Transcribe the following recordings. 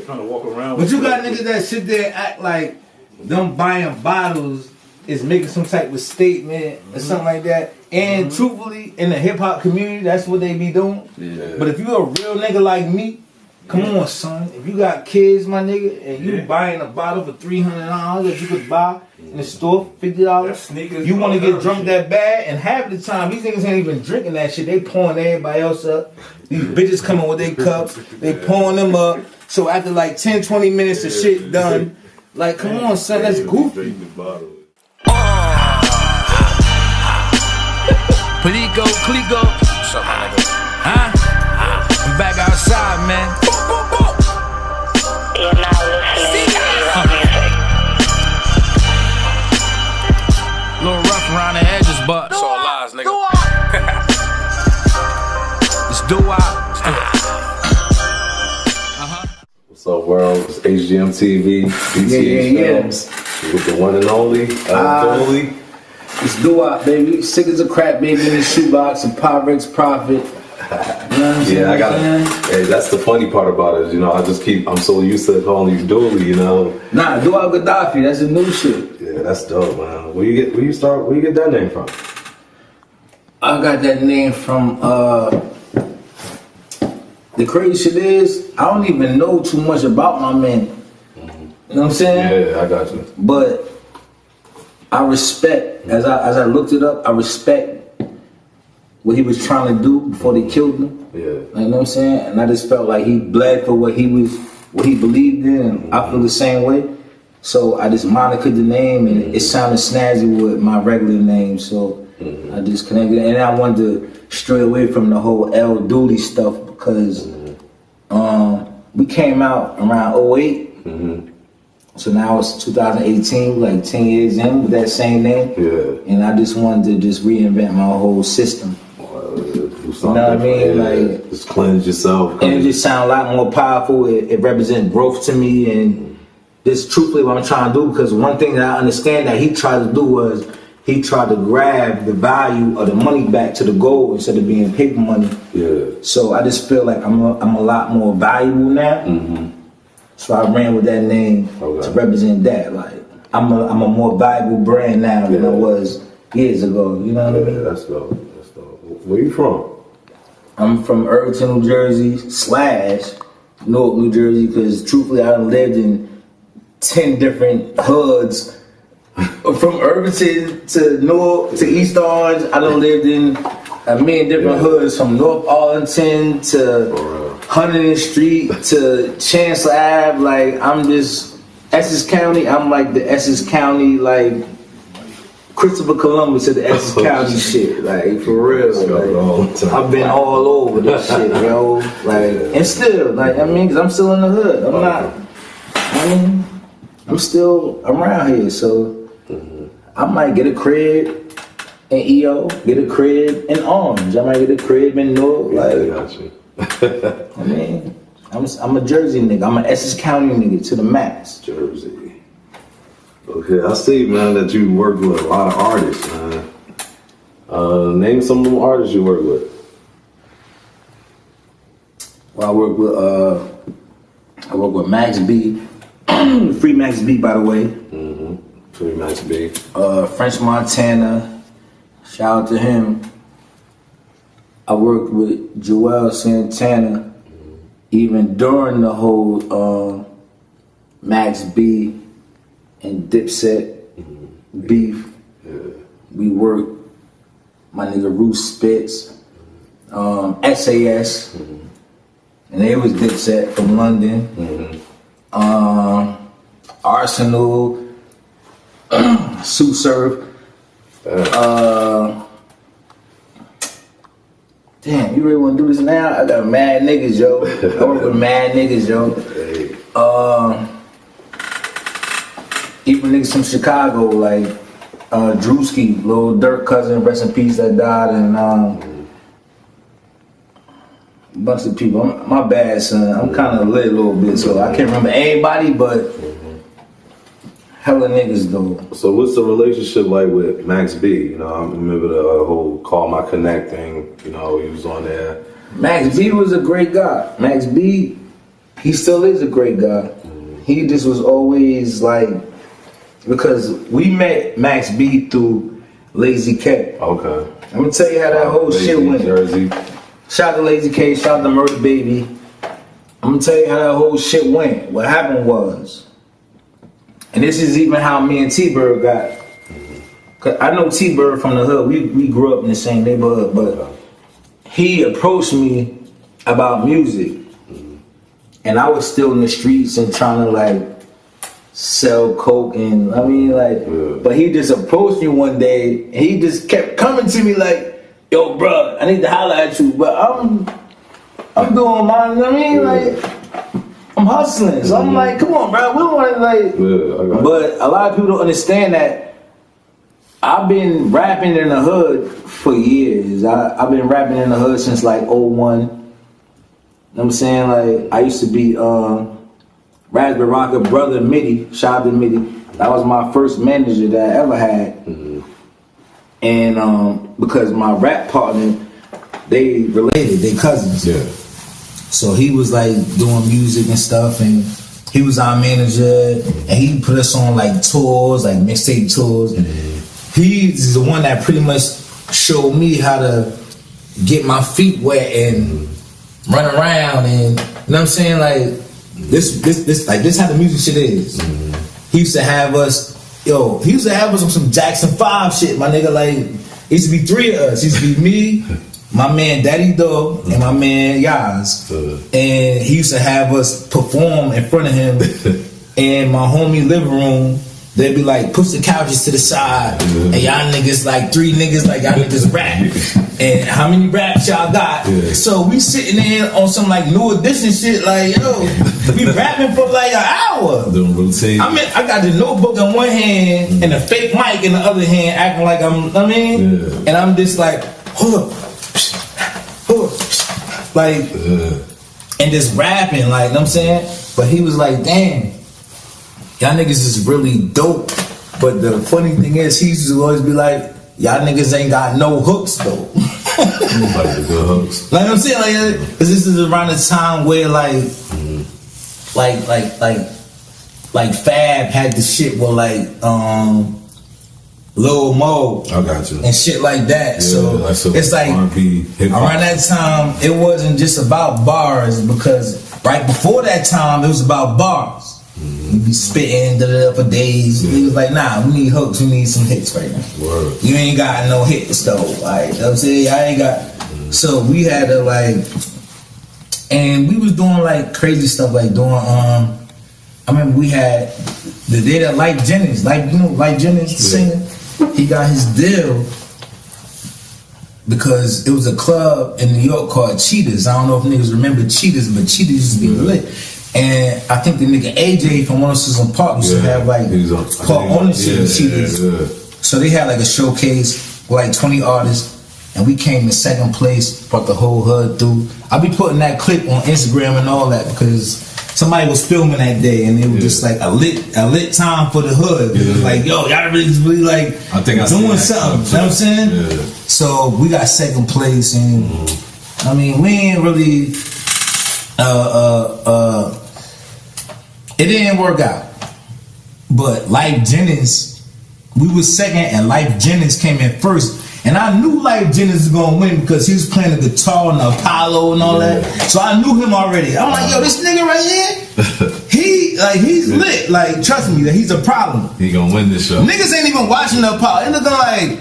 Trying to walk around. But you got niggas that sit there and act like them buying bottles is making some type of statement or something like that. And truthfully, in the hip hop community, that's what they be doing. Yeah. But if you a real nigga like me, come on, son. If you got kids, my nigga, and you buying a bottle for $300 that you could buy in the store for $50, you want to get drunk that bad, and half the time these niggas ain't even drinking that shit. They pouring everybody else up. These bitches coming with their cups, they pouring them up. So after like 10, 20 minutes, the shit done. Like, come on, son, that's goofy. Clico. What's up, my nigga? Huh? I'm back outside, man. You're not listening to your music. Little rough around the edges, but it's all lies, nigga. Let's do it. What's up, world? It's Hgmtv, dthfilms, with the one and only, It's do-up, baby. Sick as a crap, baby, in the shoebox, a Pyrex Prophet. Yeah, I got it. Hey, that's the funny part about it. You know, I'm so used to calling you Dooley, you know. Nah, do-up Gaddafi, that's the new shit. Yeah, that's dope, man. Where you get that name from? I got that name from, the crazy shit is, I don't even know too much about my man. You know what I'm saying? Yeah, I got you. But I respect, as I looked it up, I respect what he was trying to do before they killed him. Yeah. You know what I'm saying? And I just felt like he bled for what he believed in, and I feel the same way. So I just monikered the name, and it sounded snazzy with my regular name, so I just connected. And I wanted to stray away from the whole L Dooley stuff because we came out around 08. So now it's 2018, like 10 years in with that same name. Yeah. And I just wanted to just reinvent my whole system. Do something, you know what I mean? Yeah. Like, just cleanse yourself. And it just sounds a lot more powerful. It represents growth to me, and this truthfully what I'm trying to do, because one thing that I understand that he tried to do was he tried to grab the value of the money back to the gold instead of being paper money. Yeah. So I just feel like I'm a lot more valuable now. So I ran with that name to represent that. Like I'm a more valuable brand now than I was years ago. You know what I mean? That's dope. That's dope. Where you from? I'm from Irvington, New Jersey / Newark, New Jersey. Because truthfully, I done lived in 10 different hoods. From Irvington to Newark to East Orange, I done lived in a million different hoods. From North Arlington to 100th Street to Chancellor Ave. Like, I'm just Essex County. I'm like the Essex County, like Christopher Columbus of the Essex County shit. Like, for real. Like, I've been all over this shit, yo. Like, and still, like, I mean, because I'm still in the hood. I'm still around here, so I might get a crib in EO, get a crib in Orange. I might get a crib in Newark. Like, I mean, I'm a Jersey nigga. I'm an Essex County nigga to the max. Jersey. Okay, I see, man, that you work with a lot of artists, man. Name some of them artists you work with. Well, I work with Max B. Free Max B, by the way. Free Max B. French Montana. Shout out to him. I worked with Joel Santana even during the whole Max B and Dipset beef. We worked my nigga Roos Spitz, SAS, and they was Dipset from London. Arsenal, Sue Surf. Damn, you really want to do this now? I got mad niggas, yo. I work with mad niggas, yo. Even niggas from Chicago, like Drewski, Lil Durk cousin, rest in peace, that died, and a bunch of people. My bad, son. I'm kind of lit a little bit, so I can't remember everybody, but hella niggas though. So what's the relationship like with Max B? You know, I remember the whole Call My Connect thing. You know, he was on there. Max B was a great guy. Max B, he still is a great guy. He just was always like, because we met Max B through Lazy K. Okay. I'm gonna tell you how that whole shit went. Jersey. Shout out to Lazy K, shout out to Murder Baby. I'm gonna tell you how that whole shit went. What happened was, and this is even how me and T-Bird got. Cause I know T-Bird from the hood. We grew up in the same neighborhood, but he approached me about music. And I was still in the streets and trying to like sell coke and but he just approached me one day and he just kept coming to me like, yo bro, I need to holler at you, but I'm doing mine, I'm hustling. So I'm like, come on bro, we don't want to but a lot of people don't understand that I've been rapping in the hood for years. I've been rapping in the hood since like 01. You know what I'm saying? Like, I used to be Raspberry Rocker brother Mitty, shout out to Mitty. That was my first manager that I ever had. And because my rap partner, they related, they cousins. Yeah. So he was like doing music and stuff, and he was our manager, and he put us on like tours, like mixtape tours. He's the one that pretty much showed me how to get my feet wet and run around, and you know what I'm saying, like this how the music shit is. He used to have us on some Jackson 5 shit, my nigga. Like, it used to be 3 of us. It used to be me, my man Daddy Dog, and my man Yaz. And he used to have us perform in front of him in my homie living room. They'd be like, push the couches to the side, and y'all niggas, like 3 niggas, like y'all niggas rap. And how many raps y'all got? So we sitting there on some like new edition shit, like, yo, we rapping for like an hour. I got the notebook in one hand and a fake mic in the other hand, acting like and I'm just like, hold up, like, and just rapping, like, you know what I'm saying? But he was like, damn, y'all niggas is really dope. But the funny thing is, he used to always be like, y'all niggas ain't got no hooks though. Like the good hooks. Like I'm saying, like, cause this is around the time where like Fab had the shit with like Lil Mo. I got you. And shit like that. Yeah, so it's like around that time, it wasn't just about bars, because right before that time, it was about bars. We be spitting for days. He was like, nah, we need hooks, we need some hits right now. Word. You ain't got no hits though. Like, you know what I'm saying? I ain't got. So we had to like, and we was doing like crazy stuff, like doing I remember we had the day that Life Jennings, singer, he got his deal because it was a club in New York called Cheetahs. I don't know if niggas remember Cheetahs, but Cheetahs used to be lit. And I think the nigga AJ from 106 Park used to have like part ownership of Cheetahs. So they had like a showcase with like 20 artists, and we came in second place, brought the whole hood through. I'll be putting that clip on Instagram and all that, because somebody was filming that day, and it was just like a lit time for the hood. It was like, yo, y'all really like doing something. You know what I'm saying? Yeah. So we got second place, and I mean, we ain't really it didn't work out. But Life Jennings, we was second, and Life Jennings came in first. And I knew Life Jennings was gonna win because he was playing the guitar and the Apollo and all that. So I knew him already. I'm like, yo, this nigga right here, he's lit. Like, trust me, that he's a problem. He gonna win this show. Niggas ain't even watching the Apollo. They looking like,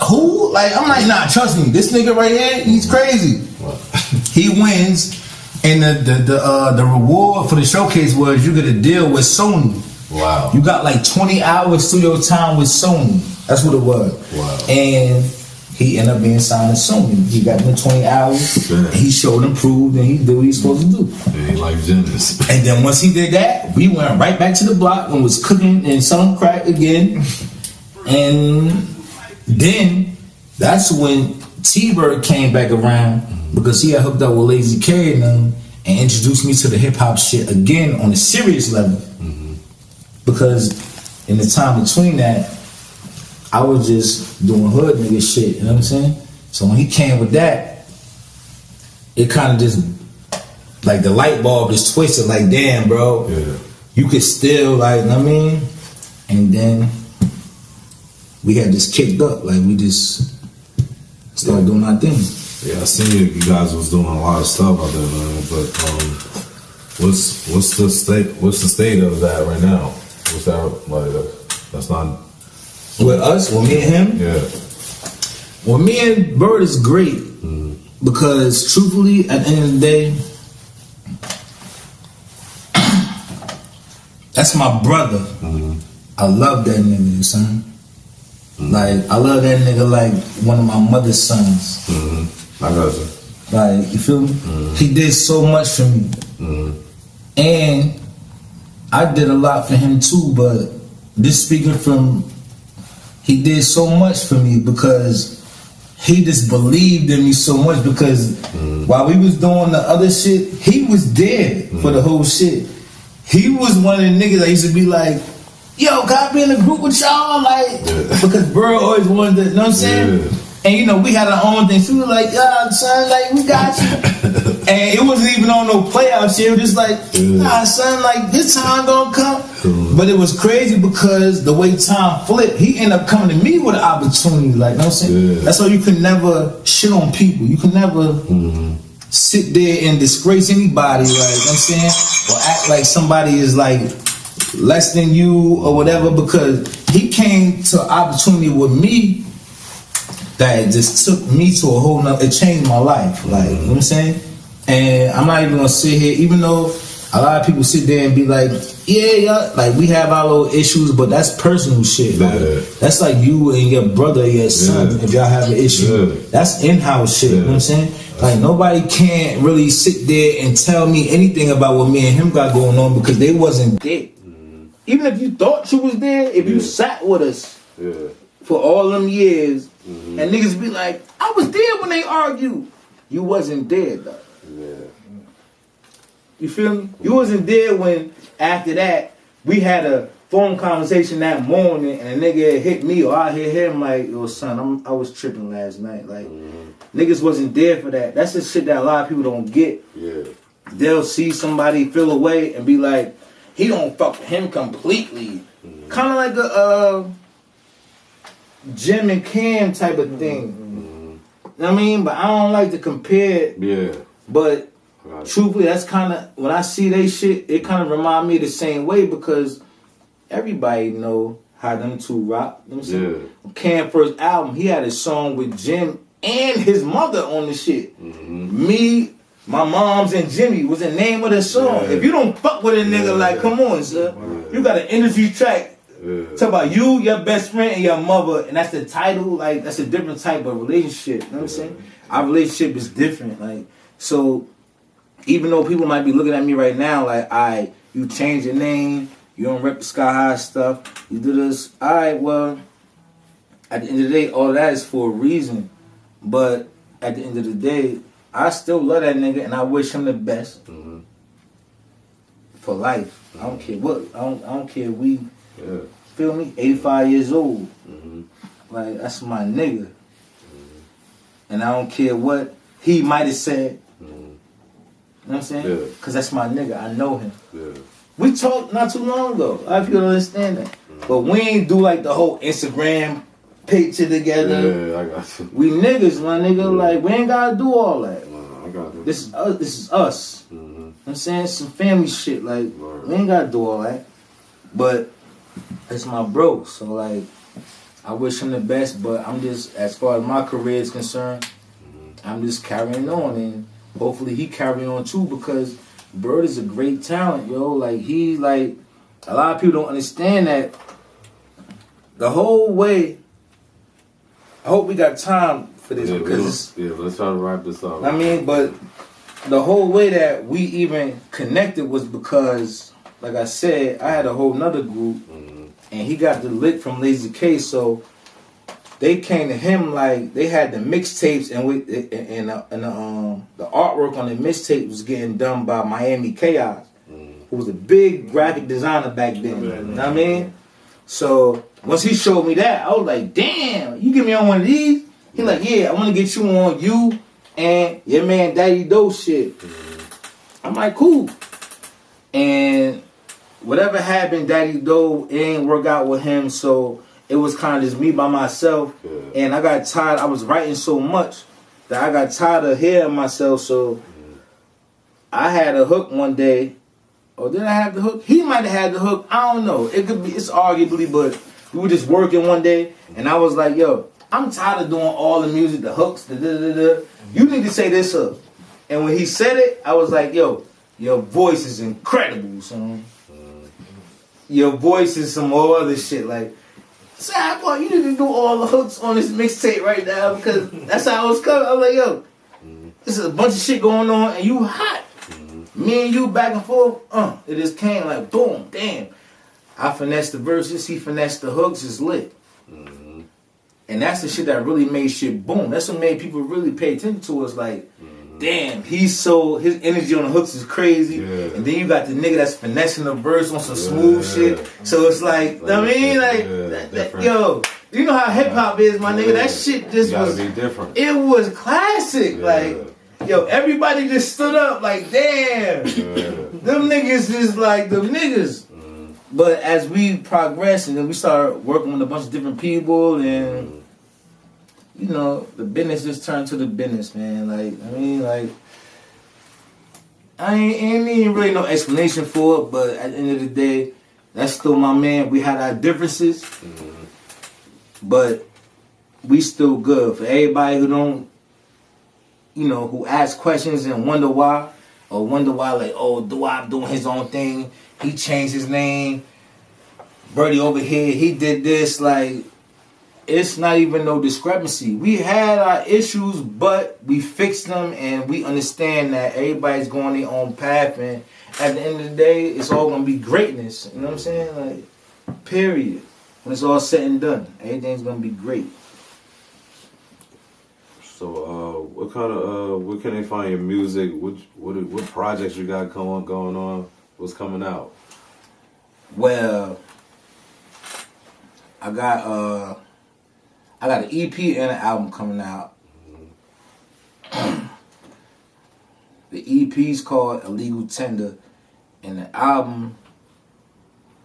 who? Like, I'm like, nah, trust me, this nigga right here, he's crazy. Wow. He wins. And the reward for the showcase was you get a deal with Sony. Wow. You got like 20 hours studio time with Sony. That's what it was. Wow. And he ended up being signed to Sony. He got them 20 hours. And he showed and proved, and he did what he's supposed to do. Yeah, he like Genesis. And then once he did that, we went right back to the block and was cooking and selling crack again. And then that's when T-Bird came back around, because he had hooked up with Lazy K and them, and introduced me to the hip hop shit again on a serious level. Because in the time between that, I was just doing hood nigga shit, you know what I'm saying? So when he came with that, it kind of just like the light bulb is twisted. Like, damn, bro, you could still, like, you know what I mean? And then we had just kicked up. Like, we just started doing our thing. Yeah, I seen you guys was doing a lot of stuff out there, man. But what's the state of that right now? What's that like? That's not with us. With me and him. Yeah. Well, me and Bird is great because, truthfully, at the end of the day, that's my brother. I love that nigga, son. Like, I love that nigga like one of my mother's sons. I got you. Like, you feel me? He did so much for me. And I did a lot for him too, but this speaking from, he did so much for me because he just believed in me so much because while we was doing the other shit, he was there for the whole shit. He was one of the niggas that used to be like, yo, can I be in a group with y'all? Like, because bro always wanted to, you know what I'm saying? Yeah. And you know, we had our own thing. So we were like, yeah, son, like, we got you. And it wasn't even on no playoff shit. It was just like, nah, son, like, this time gonna come. But it was crazy because the way time flipped, he ended up coming to me with an opportunity. Like, you know what I'm saying? That's why you can never shit on people. You can never sit there and disgrace anybody, like, you know what I'm saying? Or act like somebody is like less than you or whatever, because he came to an opportunity with me that just took me to a whole nother, it changed my life, like, you know what I'm saying? And I'm not even gonna sit here, even though a lot of people sit there and be like, yeah, like, we have our little issues, but that's personal shit. Like, that's like you and your brother, your son, if y'all have an issue. That's in-house shit, you know what I'm saying? Like, nobody can't really sit there and tell me anything about what me and him got going on because they wasn't there. Even if you thought you was there, if you sat with us for all them years, and niggas be like, I was there when they argued. You wasn't there, though. You feel me? You wasn't there when, after that, we had a phone conversation that morning and a nigga hit me or I hit him like, yo, son, I was tripping last night. Like, niggas wasn't there for that. That's the shit that a lot of people don't get. They'll see somebody feel away and be like, he don't fuck with him completely. Kind of like a Jim and Cam type of thing. You know what I mean? But I don't like to compare it. But truthfully, that's kind of, when I see they shit, it kind of remind me the same way because everybody know how them two rock. You know what I'm saying? Cam first album, he had a song with Jim and his mother on the shit. Me, my mom's and Jimmy was the name of the song. If you don't fuck with a nigga, like, come on, sir. You got an industry track. Talk about you, your best friend, and your mother, and that's the title. Like, that's a different type of relationship. You know what I'm saying? Our relationship is different. Like, so even though people might be looking at me right now, like, you changed your name, you don't rep the Sky High stuff, you do this. Alright, well, at the end of the day, all that is for a reason. But at the end of the day, I still love that nigga and I wish him the best for life. I don't care what. I don't care. We feel me. 85 years old. Like, that's my nigga. And I don't care what he might have said. You know what I'm saying? Because that's my nigga. I know him. We talked not too long ago. A lot of people don't understand that. But we ain't do like the whole Instagram picture together. I got you. We niggas, my nigga. Like, we ain't gotta do all that. I got you. This is us. You know what I'm saying? Some family shit. Like, we ain't gotta do all that. But it's my bro. So, like, I wish him the best. But I'm just, as far as my career is concerned, I'm just carrying on. And hopefully he carry on too, because Bird is a great talent, yo. Like, he, like, a lot of people don't understand that the whole way. I hope we got time for this because let's try to wrap this up. I mean, but the whole way that we even connected was because, like I said, I had a whole nother group, and he got the lick from Lazy K, so they came to him like they had the mixtapes, and the artwork on the mixtape was getting done by Miami Chaos, who was a big graphic designer back then. You know what I mean? So once he showed me that, I was like, damn, you get me on one of these? He like, yeah, I want to get you on you and your man Daddy Doe shit. I'm like, cool. And whatever happened, Daddy Doe, it ain't work out with him, so it was kind of just me by myself. Yeah. And I got tired. I was writing so much that I got tired of hearing myself, so I had a hook one day. Or did I have the hook? He might have had the hook. I don't know. It could be, it's arguably, but we were just working one day, and I was like, yo, I'm tired of doing all the music, the hooks, the da-da-da-da. You need to say this hook. And when he said it, I was like, yo, your voice is incredible, son. Your voice is some more other shit. Like, Sad boy, you need to do all the hooks on this mixtape right now because that's how it was coming. I was like, yo, this is a bunch of shit going on, and you hot. Me and you back and forth, it just came like boom, damn. I finessed the verses, he finessed the hooks, it's lit. And that's the shit that really made shit boom. That's what made people really pay attention to us. Like, damn, his energy on the hooks is crazy. Yeah. And then you got the nigga that's finessing the verse on some smooth shit. So it's like, I mean, like, yo, you know how hip hop is, my nigga. That shit just was be different. It was classic, like. Yo, everybody just stood up like, damn, them niggas is like them niggas. But as we progressed and then we started working with a bunch of different people and, you know, the business just turned to the business, man. Like, I mean, like, I ain't even really no explanation for it, but at the end of the day, that's still my man. We had our differences, but we still good. For everybody who don't, you know, who ask questions and wonder why, like, oh, Dwop doing his own thing, he changed his name, Birdie over here, he did this, like, it's not even no discrepancy. We had our issues, but we fixed them, and we understand that everybody's going their own path, and at the end of the day, it's all going to be greatness, you know what I'm saying? Like, period. When it's all said and done, everything's going to be great. So, what kind of, where can they find your music? What projects you got going on? What's coming out? Well, I got an EP and an album coming out. The EP's called Illegal Tender, and the album,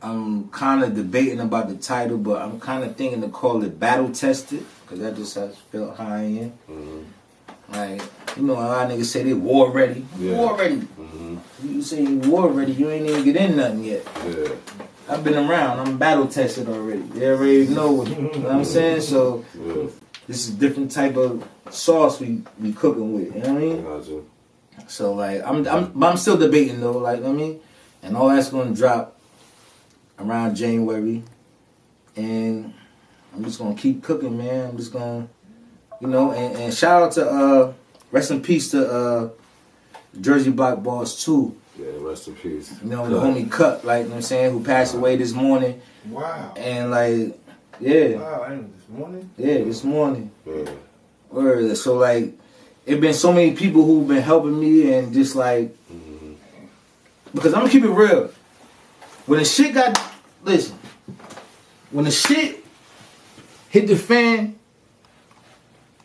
I'm kind of debating about the title, but I'm kind of thinking to call it Battle Tested. Cause that just has felt high in. Like, you know, a lot of niggas say they war ready. War ready. You say you war ready, you ain't even get in nothing yet. Yeah. I've been around, I'm battle tested already. They already know, you know what I'm saying? So this is a different type of sauce we cooking with, you know what I mean? Gotcha. So like I'm still debating though, like, you know what I mean? And all that's gonna drop around January. And I'm just gonna keep cooking, man. I'm just gonna, you know, and shout out to rest in peace to Jersey Block Boss 2. Yeah, rest in peace. You know, the homie Cut, like, you know what I'm saying, who passed away this morning. Wow. And like, yeah. Wow, I know this morning? Yeah, this morning. Yeah. Word. So like, it been so many people who've been helping me and just like, because I'm gonna keep it real. When the shit hit the fan,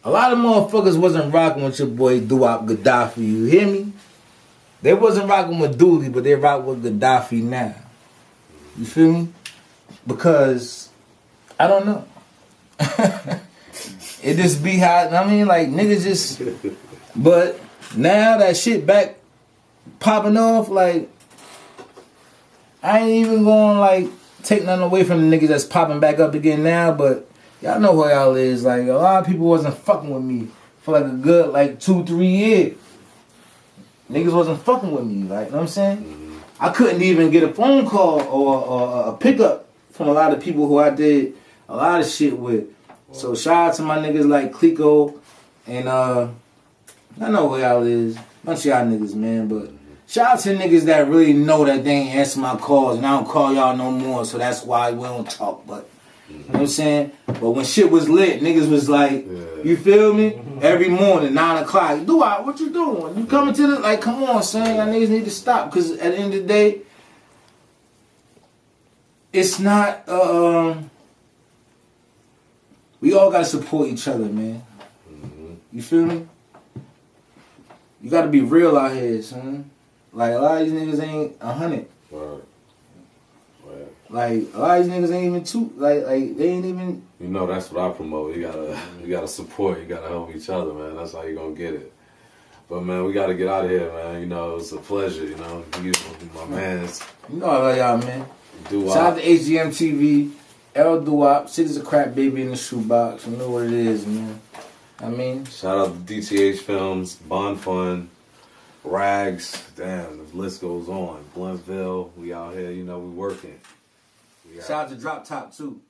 a lot of motherfuckers wasn't rocking with your boy Dwop Gaddafi, you hear me? They wasn't rocking with Dooley, but they rock with Gaddafi now. You feel me? Because, I don't know. It just be how, I mean, like, niggas just, but now that shit back popping off, like, I ain't even going like, take nothing away from the niggas that's popping back up again now, but y'all know who y'all is. Like, a lot of people wasn't fucking with me for like a good, like, 2-3 years. Niggas wasn't fucking with me, like, you know what I'm saying? I couldn't even get a phone call or a pickup from a lot of people who I did a lot of shit with. So shout out to my niggas like Clico and I know who y'all is. Bunch of y'all niggas, man, but shout out to niggas that really know that they ain't answer my calls and I don't call y'all no more, so that's why we don't talk, but you know what I'm saying? But when shit was lit, niggas was like, you feel me? Every morning, 9 o'clock, Dwop, what you doing? You coming to the, like, come on, son, y'all niggas need to stop, because at the end of the day, it's not, we all gotta support each other, man. You feel me? You gotta be real out here, son. Like a lot of these niggas ain't 100. Right. Right. Like a lot of these niggas ain't even two. Like they ain't even. You know, that's what I promote. You gotta support. You gotta help each other, man. That's how you gonna get it. But man, we gotta get out of here, man. You know, it's a pleasure. You know, you my man's. You know I love y'all, man. Doo-wop. Shout out to Hgmtv, El Doo-wop. Shit is a crap baby in the shoebox. You know what it is, man. I mean, Shout out to dthfilms, Bond Fun, Rags. Damn, the list goes on. Bluntsville, we out here. You know, we working. shout out to Drop Top too.